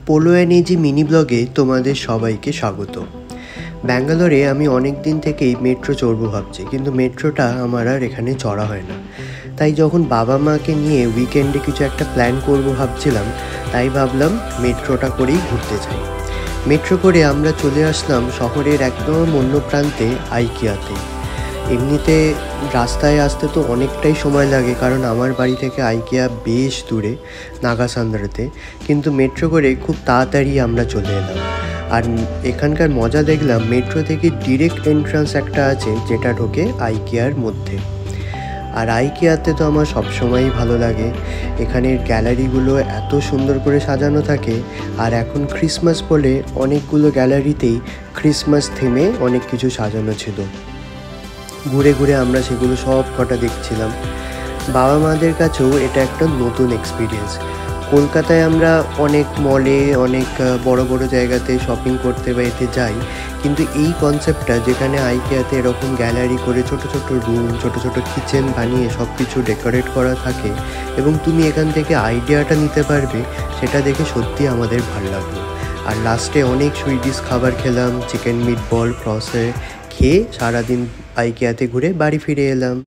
Polo এনএজি mini ব্লগে তোমাদের সবাইকে স্বাগত। ব্যাঙ্গালোরে আমি অনেক দিন থেকেই মেট্রো চড়বো ভাবছি, কিন্তু মেট্রোটা আমার আর এখানে চড়া হয় না। তাই যখন বাবা মাকে নিয়ে উইকেন্ডে কিছু একটা প্ল্যান করব ভাবছিলাম, তাই ভাবলাম মেট্রোটা করেই ঘুরতে যাই। মেট্রো করে আমরা চলে আসলাম শহরের একদম অন্য প্রান্তে আইকিয়াতে। এমনিতে রাস্তায় আসতে তো অনেকটাই সময় লাগে, কারণ আমার বাড়ি থেকে আইকিয়া বেশ দূরে, নাগাসান্দ্রাতে। কিন্তু মেট্রো করে খুব তাড়াতাড়ি আমরা চলে এলাম। আর এখানকার মজা দেখলাম, মেট্রো থেকে ডিরেক্ট এন্ট্রান্স একটা আছে যেটা ঢোকে আইকিয়ার মধ্যে। আর আইকিয়াতে তো আমার সবসময়ই ভালো লাগে। এখানের গ্যালারিগুলো এত সুন্দর করে সাজানো থাকে, আর এখন ক্রিসমাস বলে অনেকগুলো গ্যালারিতেই ক্রিসমাস থিমে অনেক কিছু সাজানো ছিল। ঘুরে ঘুরে আমরা সেগুলো সব কটা দেখছিলাম। বাবা মাদের কাছেও এটা একটা নতুন এক্সপিরিয়েন্স। কলকাতায় আমরা অনেক মলে, অনেক বড় বড় জায়গাতে শপিং করতে বা এতে যাই, কিন্তু এই কনসেপ্টটা যেখানে আইকিয়াতে এরকম গ্যালারি করে ছোট ছোট রুম, ছোট ছোট কিচেন বানিয়ে সব কিছু ডেকোরেট করা থাকে এবং তুমি এখান থেকে আইডিয়াটা নিতে পারবে, সেটা দেখে সত্যি আমাদের ভালো লাগলো। আর লাস্টে অনেক সুইডিশ খাবার খেলাম, চিকেন মিটবল, ক্রসে খেয়ে সারাদিন আইকিয়াতে ঘুরে বাড়ি ফিরে এলাম।